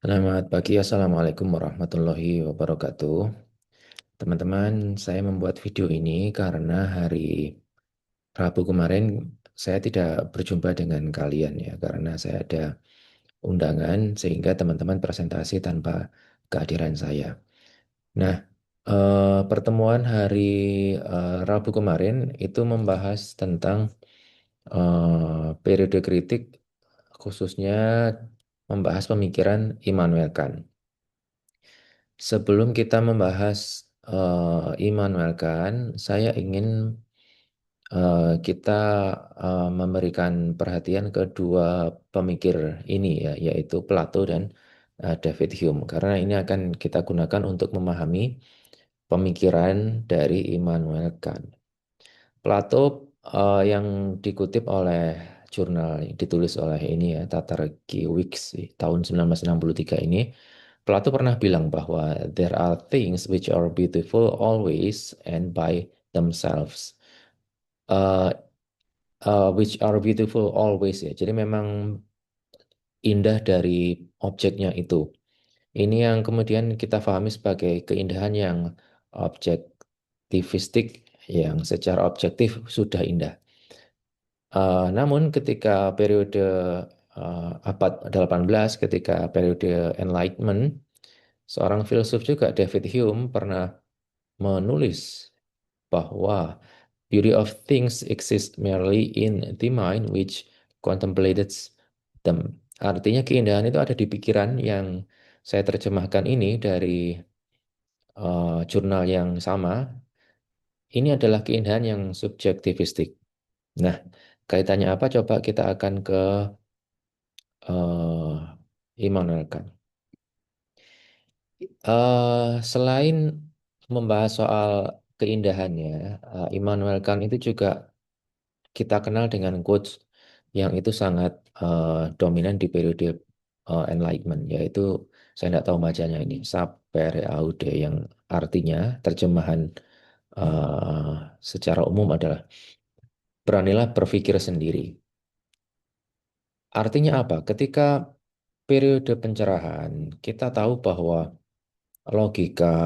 Selamat pagi, Assalamualaikum warahmatullahi wabarakatuh. Teman-teman, saya membuat video ini karena hari Rabu kemarin saya tidak berjumpa dengan kalian ya, karena saya ada undangan sehingga teman-teman presentasi tanpa kehadiran saya. Nah, pertemuan hari Rabu kemarin itu membahas tentang periode kritik, khususnya membahas pemikiran Immanuel Kant. Sebelum kita membahas Immanuel Kant, saya ingin kita memberikan perhatian ke dua pemikir ini ya, yaitu Plato dan David Hume, karena ini akan kita gunakan untuk memahami pemikiran dari Immanuel Kant. Plato yang dikutip oleh jurnal ditulis oleh ini ya Tatarkiewicz tahun 1963 ini, Plato pernah bilang bahwa there are things which are beautiful always and by themselves. Uh, which are beautiful always ya. Jadi memang indah dari objeknya itu. Ini yang kemudian kita pahami sebagai keindahan yang objektivistik, yang secara objektif sudah indah. Namun ketika periode abad 18, ketika periode Enlightenment, seorang filsuf juga David Hume pernah menulis bahwa beauty of things exists merely in the mind which contemplates them. Artinya keindahan itu ada di pikiran. Yang saya terjemahkan ini dari jurnal yang sama. Ini adalah keindahan yang subjektivistik. Nah, kaitannya apa? Coba kita akan ke Immanuel Kant. Selain membahas soal keindahannya, Immanuel Kant itu juga kita kenal dengan quotes yang itu sangat dominan di periode Enlightenment, yaitu saya tidak tahu bacanya ini, sapere aude, yang artinya terjemahan eh, secara umum adalah beranilah berpikir sendiri. Artinya apa? Ketika periode pencerahan, kita tahu bahwa logika,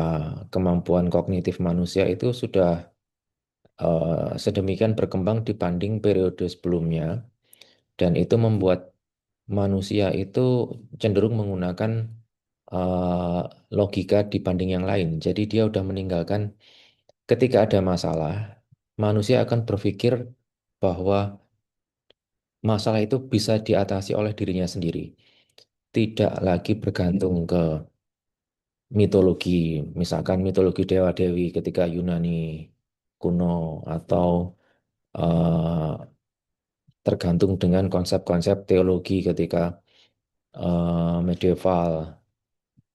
kemampuan kognitif manusia itu sudah sedemikian berkembang dibanding periode sebelumnya, dan itu membuat manusia itu cenderung menggunakan eh, logika dibanding yang lain. Jadi dia udah meninggalkan ketika ada masalah, manusia akan berpikir bahwa masalah itu bisa diatasi oleh dirinya sendiri, tidak lagi bergantung ke mitologi, misalkan mitologi dewa-dewi ketika Yunani kuno, atau eh, tergantung dengan konsep-konsep teologi ketika medieval,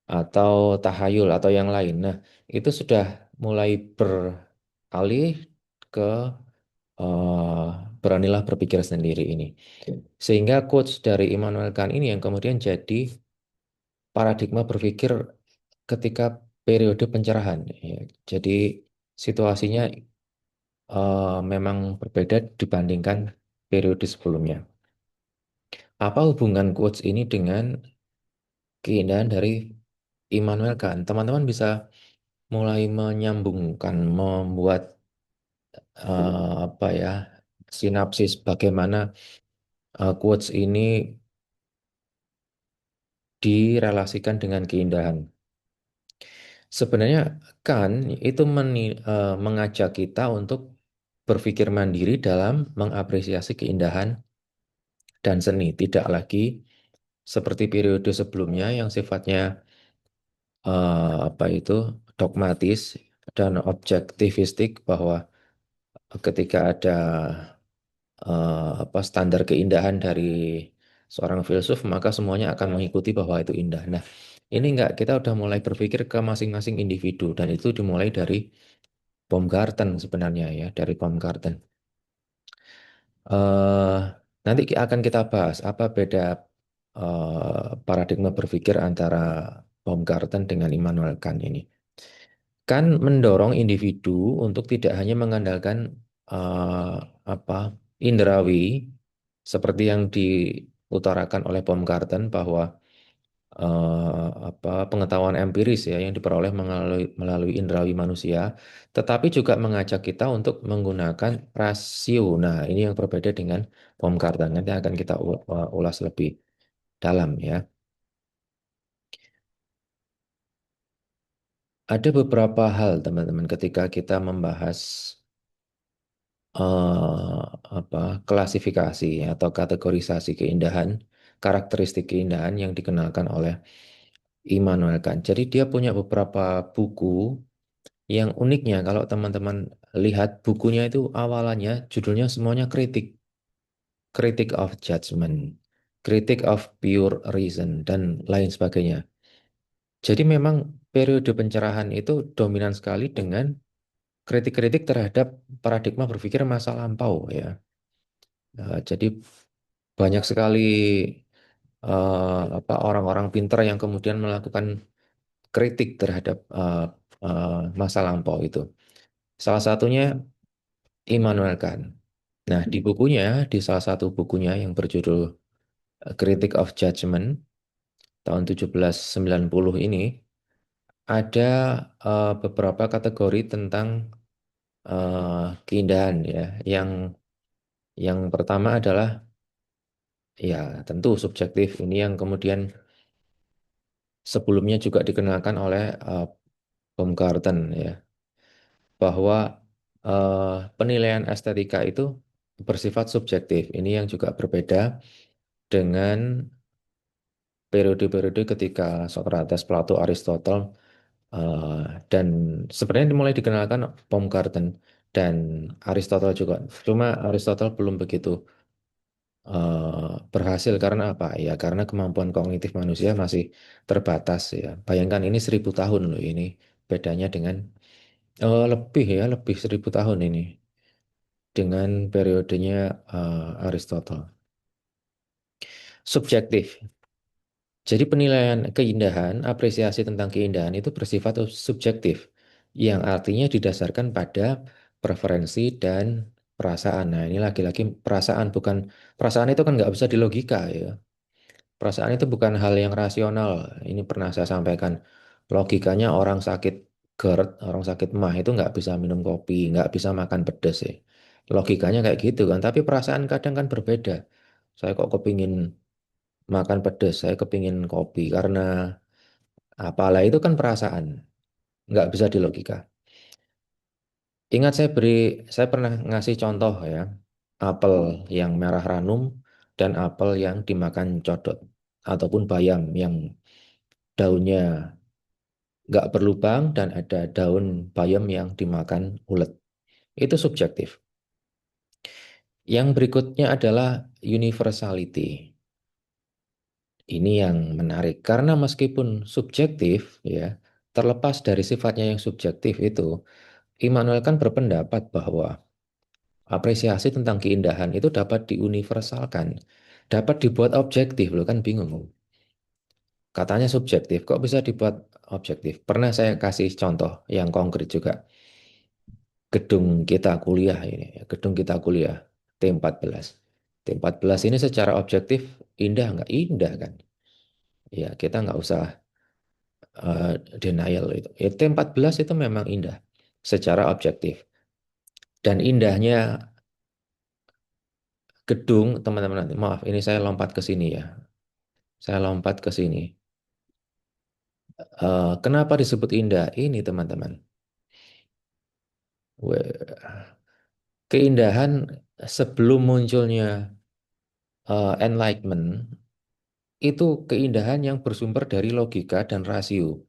atau tahayul atau yang lain. Nah, itu sudah mulai beralih ke eh, beranilah berpikir sendiri ini. Sehingga quotes dari Immanuel Kant ini yang kemudian jadi paradigma berpikir ketika periode pencerahan. Ya. Jadi situasinya memang berbeda dibandingkan periode sebelumnya. Apa hubungan quotes ini dengan keindahan dari Immanuel Kant? Teman-teman bisa mulai menyambungkan, membuat apa ya, sinapsis bagaimana quotes ini direlasikan dengan keindahan. Sebenarnya kan itu mengajak kita untuk berpikir mandiri dalam mengapresiasi keindahan dan seni, tidak lagi seperti periode sebelumnya yang sifatnya apa itu dogmatis dan objektivistik, bahwa ketika ada apa standar keindahan dari seorang filsuf, maka semuanya akan mengikuti bahwa itu indah. Nah, ini enggak, kita udah mulai berpikir ke masing-masing individu, dan itu dimulai dari Baumgarten sebenarnya ya, dari Baumgarten. eh Nanti akan kita bahas apa beda paradigma berpikir antara Baumgarten dengan Immanuel Kant ini. Kan mendorong individu untuk tidak hanya mengandalkan eh, apa indrawi seperti yang diutarakan oleh Baumgarten, bahwa pengetahuan empiris ya yang diperoleh melalui indrawi manusia, tetapi juga mengajak kita untuk menggunakan rasio. Nah, ini yang berbeda dengan Baumgarten. Nanti akan kita ulas lebih dalam ya. Ada beberapa hal teman-teman ketika kita membahas eh, klasifikasi atau kategorisasi keindahan, karakteristik keindahan yang dikenalkan oleh Immanuel Kant. Jadi dia punya beberapa buku yang uniknya kalau teman-teman lihat bukunya itu awalannya judulnya semuanya kritik, Critic of Judgment, Critic of Pure Reason dan lain sebagainya. Jadi memang periode pencerahan itu dominan sekali dengan kritik-kritik terhadap paradigma berpikir masa lampau ya. Jadi banyak sekali orang-orang pintar yang kemudian melakukan kritik terhadap masa lampau itu. Salah satunya Immanuel Kant. Nah, di bukunya, di salah satu bukunya yang berjudul Critic of Judgment tahun 1790 ini, ada beberapa kategori tentang keindahan ya. Yang pertama adalah ya tentu subjektif. Ini yang kemudian sebelumnya juga dikenalkan oleh Baumgarten ya, bahwa penilaian estetika itu bersifat subjektif. Ini yang juga berbeda dengan periode-periode ketika Socrates, Plato, Aristotle, eh, dan sebenarnya dimulai dikenalkan Baumgarten dan Aristotle juga. Cuma Aristotle belum begitu berhasil karena apa? Ya karena kemampuan kognitif manusia masih terbatas ya. Bayangkan ini 1000 tahun loh ini bedanya dengan lebih ya lebih 1000 tahun ini dengan periodenya Aristotle. Subjektif. Jadi penilaian keindahan, apresiasi tentang keindahan itu bersifat subjektif, yang artinya didasarkan pada preferensi dan perasaan. Nah, ini lagi-lagi perasaan bukan perasaan itu kan nggak bisa dilogika ya. Perasaan itu bukan hal yang rasional. Ini pernah saya sampaikan. Logikanya orang sakit GERD, orang sakit MAH itu nggak bisa minum kopi, nggak bisa makan pedas ya. Logikanya kayak gitu kan. Tapi perasaan kadang kan berbeda. Saya kok kepingin makan pedas, saya kepingin kopi karena apalah itu kan perasaan, nggak bisa dilogika. Ingat saya pernah ngasih contoh ya, apel yang merah ranum dan apel yang dimakan codot ataupun bayam yang daunnya nggak berlubang dan ada daun bayam yang dimakan ulet. Itu subjektif. Yang berikutnya adalah universality. Ini yang menarik karena meskipun subjektif ya, terlepas dari sifatnya yang subjektif itu, Immanuel kan berpendapat bahwa apresiasi tentang keindahan itu dapat diuniversalkan, dapat dibuat objektif, loh kan bingung. Katanya subjektif, kok bisa dibuat objektif? Pernah saya kasih contoh yang konkret juga. Gedung kita kuliah ini, gedung kita kuliah T14. T14 ini secara objektif indah nggak? Indah kan? Ya kita nggak usah eh, denial itu. Ya, T14 itu memang indah secara objektif. Dan indahnya gedung, teman-teman nanti, maaf ini saya lompat ke sini ya. Saya lompat ke sini. Kenapa disebut indah? Ini teman-teman. Keindahan sebelum munculnya enlightenment itu keindahan yang bersumber dari logika dan rasio.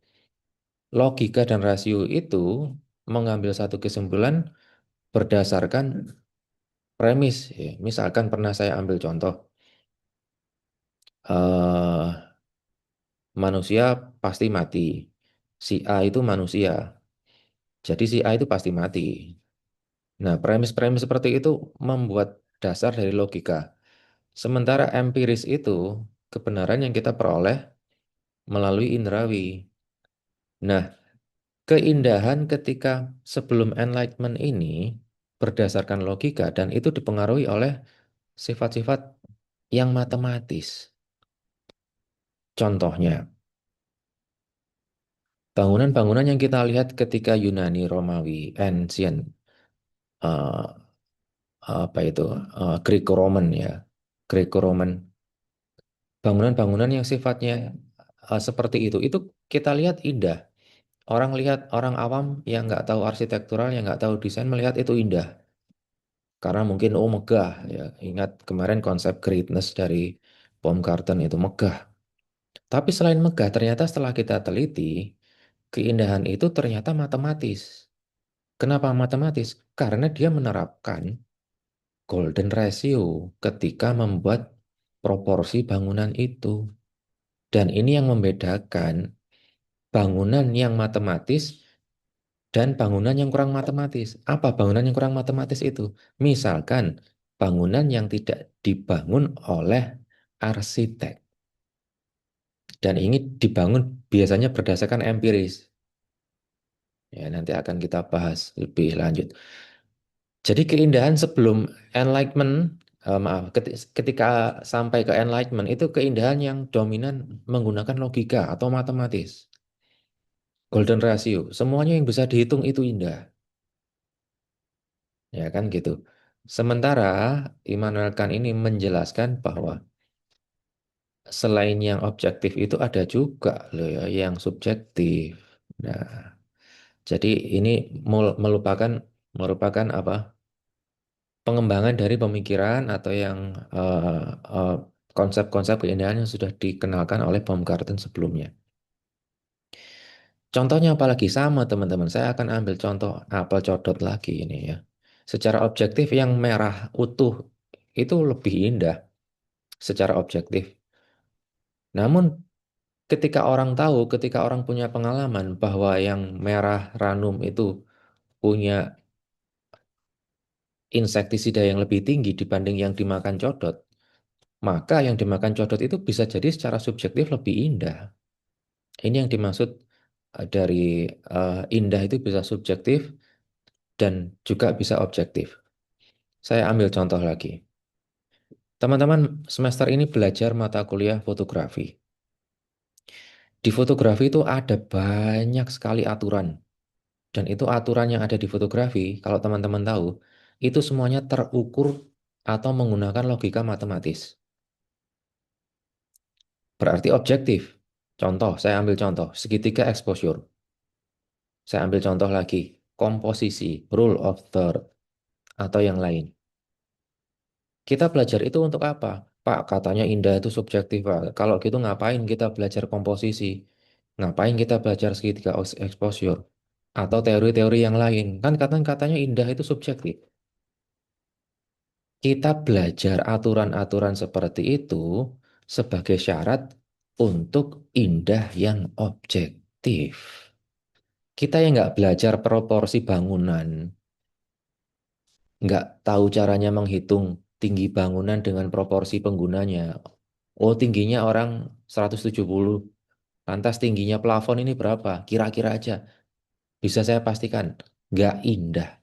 Logika dan rasio itu mengambil satu kesimpulan berdasarkan premis. Ya. Misalkan pernah saya ambil contoh, eh, manusia pasti mati. Si A itu manusia, jadi si A itu pasti mati. Nah, premis-premis seperti itu membuat dasar dari logika. Sementara empiris itu kebenaran yang kita peroleh melalui indrawi. Nah, keindahan ketika sebelum enlightenment ini berdasarkan logika dan itu dipengaruhi oleh sifat-sifat yang matematis. Contohnya, bangunan-bangunan yang kita lihat ketika Yunani, Romawi, Ancient, eh, apa itu, Greco-Roman ya, Greco-Roman, bangunan-bangunan yang sifatnya seperti itu kita lihat indah. Orang lihat, orang awam yang nggak tahu arsitektural, yang nggak tahu desain melihat itu indah. Karena mungkin oh megah ya. Ingat kemarin konsep greatness dari Baumgarten itu megah. Tapi selain megah, ternyata setelah kita teliti, keindahan itu ternyata matematis. Kenapa matematis? Karena dia menerapkan golden ratio ketika membuat proporsi bangunan itu. Dan ini yang membedakan bangunan yang matematis dan bangunan yang kurang matematis. Apa bangunan yang kurang matematis itu? Misalkan bangunan yang tidak dibangun oleh arsitek dan ini dibangun biasanya berdasarkan empiris. Ya, nanti akan kita bahas lebih lanjut. Jadi keindahan sebelum enlightenment, maaf, ketika sampai ke enlightenment itu keindahan yang dominan menggunakan logika atau matematis. Golden ratio, semuanya yang bisa dihitung itu indah. Ya kan gitu. Sementara Immanuel Kant ini menjelaskan bahwa selain yang objektif itu ada juga loh ya yang subjektif. Nah, jadi ini melupakan merupakan apa? Pengembangan dari pemikiran atau yang eh, eh, konsep-konsep keindahan yang sudah dikenalkan oleh Baumgarten sebelumnya. Contohnya apalagi sama teman-teman, saya akan ambil contoh apel codot lagi ini ya. Secara objektif yang merah utuh itu lebih indah secara objektif. Namun ketika orang punya pengalaman bahwa yang merah ranum itu punya insektisida yang lebih tinggi dibanding yang dimakan codot, maka yang dimakan codot itu bisa jadi secara subjektif lebih indah. Ini yang dimaksud dari indah itu bisa subjektif dan juga bisa objektif. Saya ambil contoh lagi. Teman-teman semester ini belajar mata kuliah fotografi. Di fotografi itu ada banyak sekali aturan. Dan itu aturan yang ada di fotografi, kalau teman-teman tahu, itu semuanya terukur atau menggunakan logika matematis. Berarti objektif. Contoh, saya ambil contoh, segitiga exposure. Saya ambil contoh lagi, komposisi, rule of third, atau yang lain. Kita belajar itu untuk apa? Pak, katanya indah itu subjektif, Pak. Kalau gitu ngapain kita belajar komposisi? Ngapain kita belajar segitiga exposure? Atau teori-teori yang lain? Kan katanya indah itu subjektif. Kita belajar aturan-aturan seperti itu sebagai syarat untuk indah yang objektif. Kita yang nggak belajar proporsi bangunan, nggak tahu caranya menghitung tinggi bangunan dengan proporsi penggunanya. Oh, tingginya orang 170, lantas tingginya plafon ini berapa? Kira-kira aja. Bisa saya pastikan, nggak indah.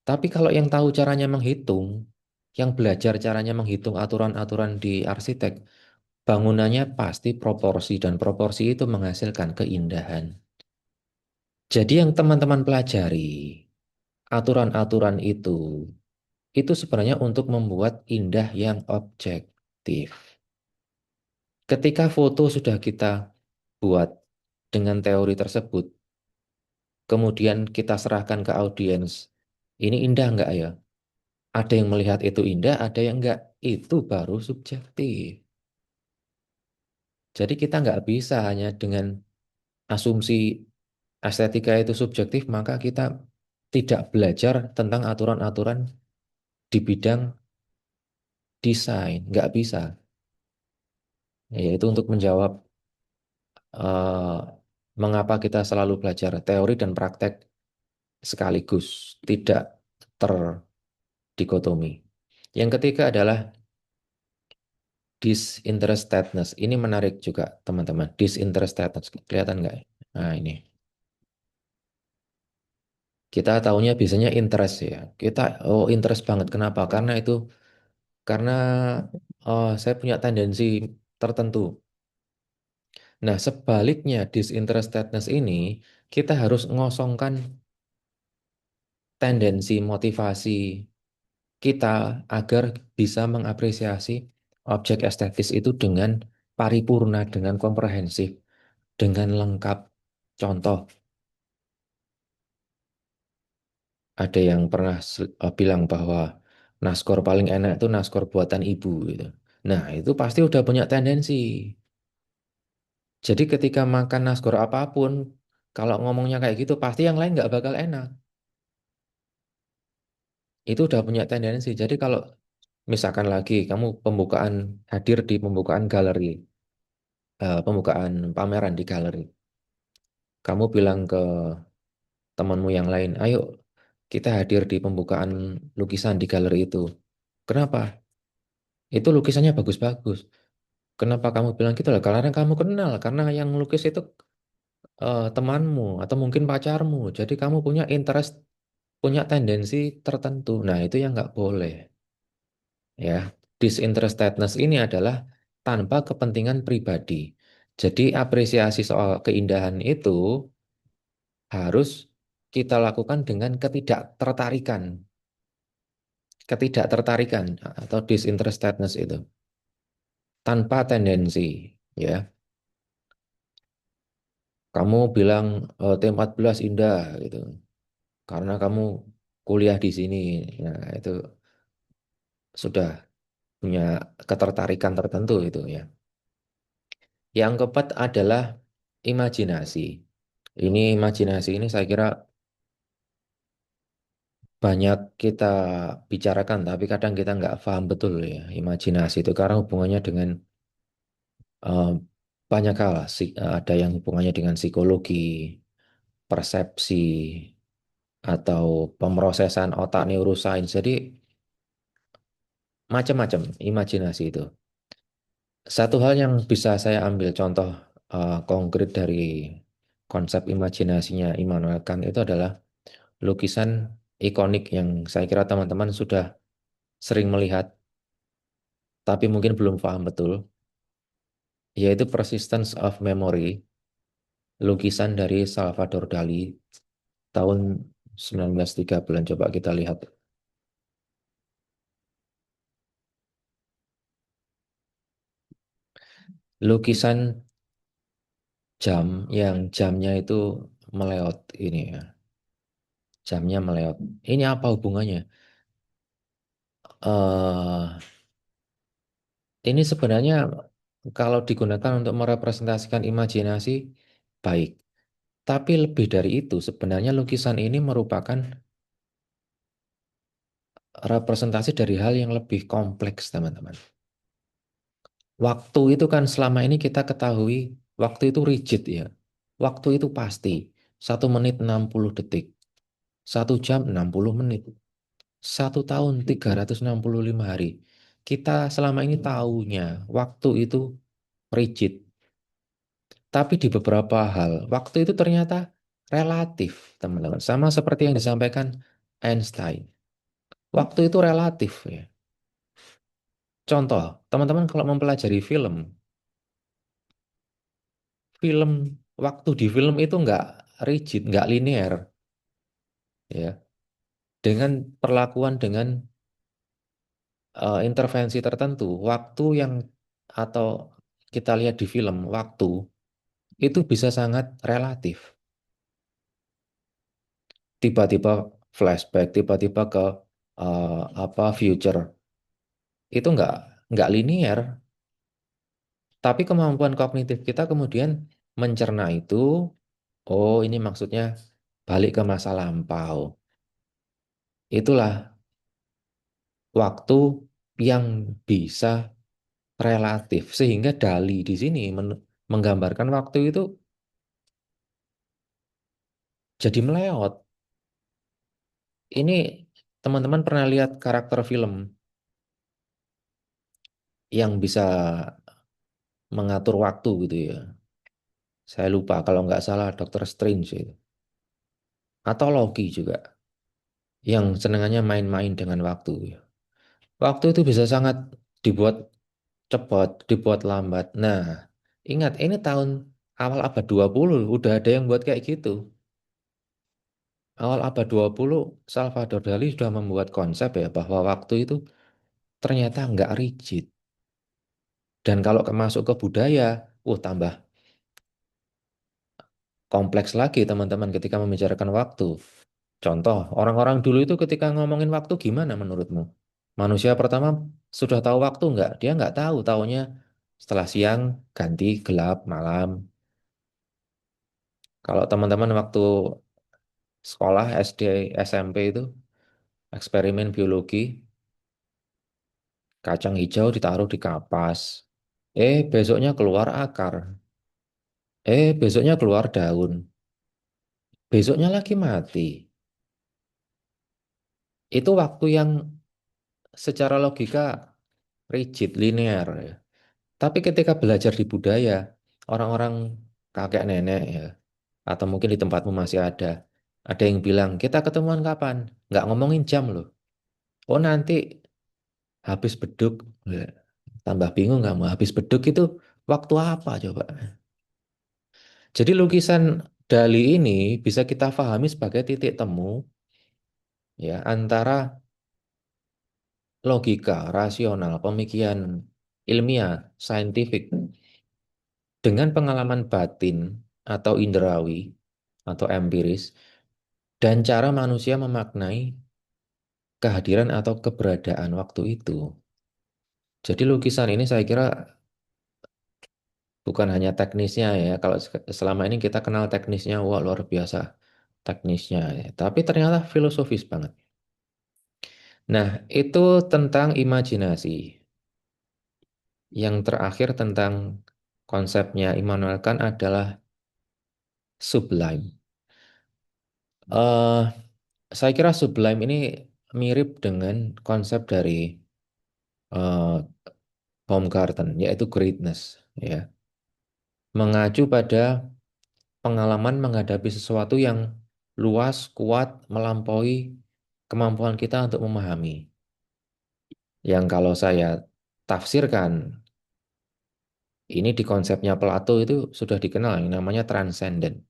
Tapi kalau yang tahu caranya menghitung, yang belajar caranya menghitung aturan-aturan di arsitek, bangunannya pasti proporsi dan proporsi itu menghasilkan keindahan. Jadi yang teman-teman pelajari, aturan-aturan itu sebenarnya untuk membuat indah yang objektif. Ketika foto sudah kita buat dengan teori tersebut, kemudian kita serahkan ke audiens, ini indah nggak ya? Ada yang melihat itu indah, ada yang enggak. Itu baru subjektif. Jadi kita nggak bisa hanya dengan asumsi estetika itu subjektif, maka kita tidak belajar tentang aturan-aturan di bidang desain. Nggak bisa. Yaitu untuk menjawab eh, mengapa kita selalu belajar teori dan praktek sekaligus, tidak terdikotomi. Yang ketiga adalah disinterestedness. Ini menarik juga, teman-teman. Disinterestedness. Kelihatan nggak? Nah, ini. Kita tahunya biasanya interest ya. Kita, oh interest banget. Kenapa? Karena saya punya tendensi tertentu. Nah, sebaliknya disinterestedness ini kita harus ngosongkan tendensi motivasi kita agar bisa mengapresiasi objek estetis itu dengan paripurna, dengan komprehensif, dengan lengkap. Contoh, ada yang pernah bilang bahwa naskor paling enak itu naskor buatan ibu gitu. Nah, itu pasti udah punya tendensi. Jadi ketika makan naskor apapun, kalau ngomongnya kayak gitu, pasti yang lain nggak bakal enak. Itu udah punya tendensi. Jadi kalau misalkan lagi kamu hadir di pembukaan galeri, pembukaan pameran di galeri, kamu bilang ke temanmu yang lain, ayo kita hadir di pembukaan lukisan di galeri itu. Kenapa? Itu lukisannya bagus-bagus. Kenapa kamu bilang gitu lah? Karena kamu kenal, karena yang lukis itu temanmu atau mungkin pacarmu. Jadi kamu punya interest, punya tendensi tertentu. Nah, itu yang nggak boleh. Ya, disinterestedness ini adalah tanpa kepentingan pribadi. Jadi apresiasi soal keindahan itu harus kita lakukan dengan ketidaktertarikan atau disinterestedness itu tanpa tendensi. Ya, kamu bilang T14 indah gitu karena kamu kuliah di sini. Nah, itu sudah punya ketertarikan tertentu itu ya. Yang keempat adalah imajinasi. Ini imajinasi ini saya kira banyak kita bicarakan, tapi kadang kita nggak paham betul ya imajinasi itu karena hubungannya dengan eh, banyak hal. Ada yang hubungannya dengan psikologi, persepsi, atau pemrosesan otak neuroscience. Jadi macam-macam imajinasi itu. Satu hal yang bisa saya ambil contoh konkret dari konsep imajinasinya Immanuel Kant itu adalah lukisan ikonik yang saya kira teman-teman sudah sering melihat, tapi mungkin belum paham betul, yaitu Persistence of Memory, lukisan dari Salvador Dali tahun 1930. Coba kita lihat. Lukisan jam yang jamnya itu meleot ini ya. Jamnya meleot. Ini apa hubungannya? eh ini sebenarnya kalau digunakan untuk merepresentasikan imajinasi baik. Tapi lebih dari itu, sebenarnya lukisan ini merupakan representasi dari hal yang lebih kompleks, teman-teman. Waktu itu kan selama ini kita ketahui, waktu itu rigid ya. Waktu itu pasti. 1 menit 60 detik. 1 jam 60 menit. 1 tahun 365 hari. Kita selama ini tahunya waktu itu rigid. Tapi di beberapa hal, waktu itu ternyata relatif, teman-teman. Sama seperti yang disampaikan Einstein. Waktu itu relatif ya. Contoh, teman-teman kalau mempelajari film, film waktu di film itu nggak rigid, nggak linear, ya. Dengan perlakuan dengan intervensi tertentu, waktu yang atau kita lihat di film, waktu itu bisa sangat relatif. Tiba-tiba flashback, tiba-tiba ke apa future, itu nggak linear. Tapi kemampuan kognitif kita kemudian mencerna itu, oh ini maksudnya balik ke masa lampau. Itulah waktu yang bisa relatif. Sehingga Dali di sini menggambarkan waktu itu jadi meleot. Ini teman-teman pernah lihat karakter film yang bisa mengatur waktu gitu ya. Saya lupa kalau nggak salah Doctor Strange itu. Atau Loki juga. Yang senangannya main-main dengan waktu ya. Waktu itu bisa sangat dibuat cepat, dibuat lambat. Nah, ingat ini tahun awal abad 20 udah ada yang buat kayak gitu. Awal abad 20 Salvador Dali sudah membuat konsep ya bahwa waktu itu ternyata nggak rigid. Dan kalau masuk ke budaya, tambah kompleks lagi teman-teman ketika membicarakan waktu. Contoh, orang-orang dulu itu ketika ngomongin waktu gimana menurutmu? Manusia pertama sudah tahu waktu nggak? Dia nggak tahu, taunya setelah siang ganti gelap malam. Kalau teman-teman waktu sekolah SD, SMP itu eksperimen biologi, kacang hijau ditaruh di kapas. Besoknya keluar akar. Besoknya keluar daun. Besoknya lagi mati. Itu waktu yang secara logika rigid, linear ya. Tapi ketika belajar di budaya, orang-orang kakek nenek ya, atau mungkin di tempatmu masih ada yang bilang, kita ketemuan kapan? Nggak ngomongin jam loh. Oh nanti habis beduk. Ya, tambah bingung kamu, habis beduk itu waktu apa coba? Jadi lukisan Dali ini bisa kita pahami sebagai titik temu ya antara logika, rasional, pemikiran ilmiah, saintifik dengan pengalaman batin atau indrawi atau empiris dan cara manusia memaknai kehadiran atau keberadaan waktu itu. Jadi lukisan ini saya kira bukan hanya teknisnya ya. Kalau selama ini kita kenal teknisnya, wah luar biasa teknisnya ya. Tapi ternyata filosofis banget. Nah, itu tentang imajinasi. Yang terakhir tentang konsepnya Immanuel Kant adalah sublime. eh saya kira sublime ini mirip dengan konsep dari eh, Baumgarten, yaitu greatness, ya. Mengacu pada pengalaman menghadapi sesuatu yang luas, kuat, melampaui kemampuan kita untuk memahami. Yang kalau saya tafsirkan, ini di konsepnya Plato itu sudah dikenal yang namanya transcendent.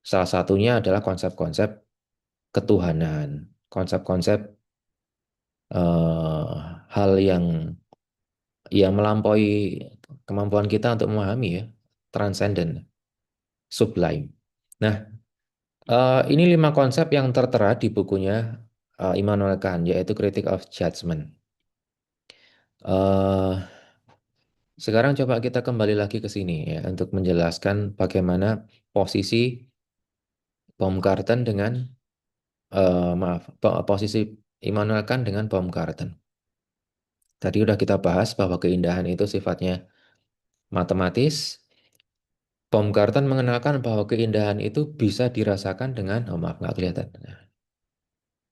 Salah satunya adalah konsep-konsep ketuhanan, konsep-konsep hal yang melampaui kemampuan kita untuk memahami ya, transcendent, sublime. Nah, ini 5 konsep yang tertera di bukunya Immanuel Kant, yaitu Critique of Judgment. Eh, Sekarang coba kita kembali lagi ke sini ya, untuk menjelaskan bagaimana posisi Baumgarten dengan, maaf, posisi Immanuel Kant dengan Baumgarten. Tadi udah kita bahas bahwa keindahan itu sifatnya matematis. Baumgarten mengenalkan bahwa keindahan itu bisa dirasakan dengan, oh maaf nggak kelihatan,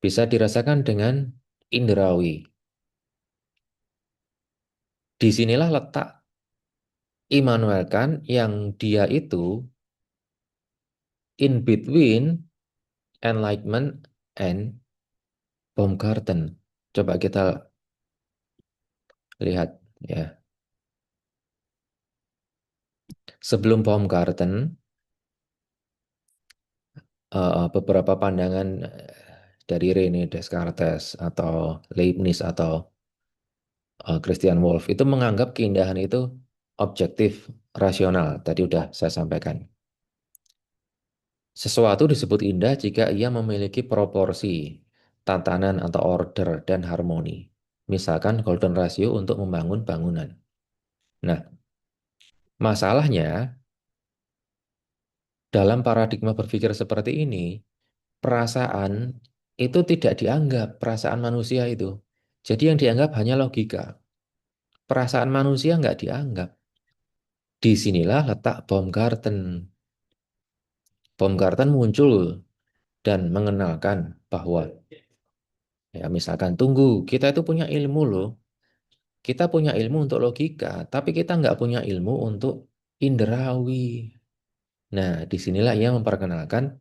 bisa dirasakan dengan indrawi. Disinilah letak Immanuel Kant yang dia itu in between enlightenment and Baumgarten. Coba kita lihat ya. Sebelum Baumgarten, beberapa pandangan dari René Descartes atau Leibniz atau Christian Wolff itu menganggap keindahan itu objektif, rasional. Tadi udah saya sampaikan. Sesuatu disebut indah jika ia memiliki proporsi, tatanan atau order dan harmoni. Misalkan golden ratio untuk membangun bangunan. Nah, masalahnya dalam paradigma berpikir seperti ini, perasaan itu tidak dianggap perasaan manusia itu. Jadi yang dianggap hanya logika. Perasaan manusia nggak dianggap. Disinilah letak Baumgarten. Baumgarten muncul dan mengenalkan bahwa ya misalkan tunggu, kita itu punya ilmu loh. Kita punya ilmu untuk logika, tapi kita nggak punya ilmu untuk indrawi. Nah, disinilah ia memperkenalkan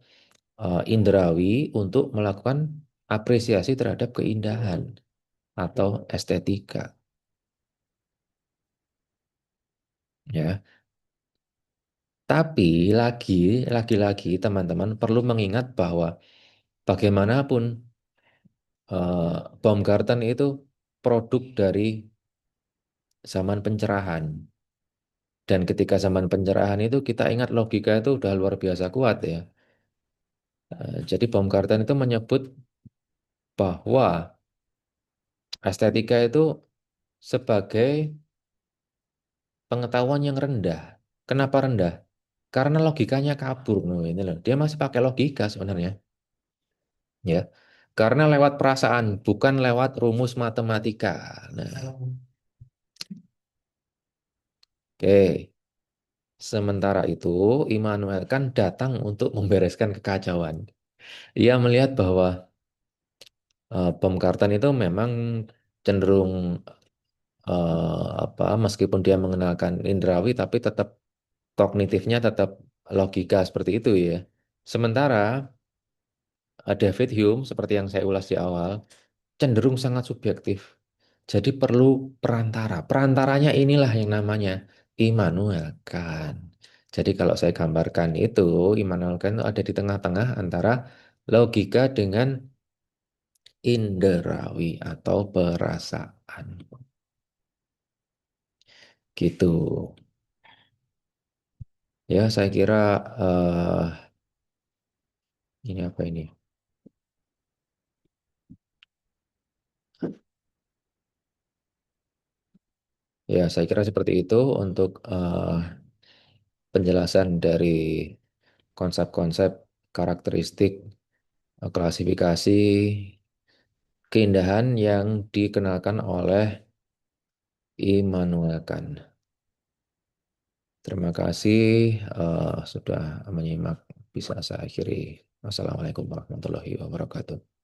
indrawi untuk melakukan apresiasi terhadap keindahan atau estetika. Ya, Tapi lagi-lagi teman-teman perlu mengingat bahwa bagaimanapun Baumgarten itu produk dari zaman pencerahan. Dan ketika zaman pencerahan itu kita ingat logika itu udah luar biasa kuat ya. Jadi Baumgarten itu menyebut bahwa estetika itu sebagai pengetahuan yang rendah. Kenapa rendah? Karena logikanya kabur. Nah, ini loh. Dia masih pakai logika sebenarnya, ya. Karena lewat perasaan, bukan lewat rumus matematika. Nah, oke. Sementara itu, Immanuel kan datang untuk membereskan kekacauan. Ia melihat bahwa Baumgarten itu memang cenderung apa, meskipun dia mengenalkan indrawi, tapi tetap kognitifnya tetap logika seperti itu ya. Sementara David Hume, seperti yang saya ulas di awal, cenderung sangat subjektif. Jadi perlu perantara. Perantaranya inilah yang namanya Immanuel Kant. Jadi kalau saya gambarkan itu, Immanuel Kant itu ada di tengah-tengah antara logika dengan inderawi atau perasaan. Gitu. Ya, saya kira ini apa ini? Ya, saya kira seperti itu untuk penjelasan dari konsep-konsep karakteristik klasifikasi keindahan yang dikenalkan oleh Immanuel Kant. Terima kasih sudah menyimak. Bisa saya akhiri. Wassalamualaikum warahmatullahi wabarakatuh.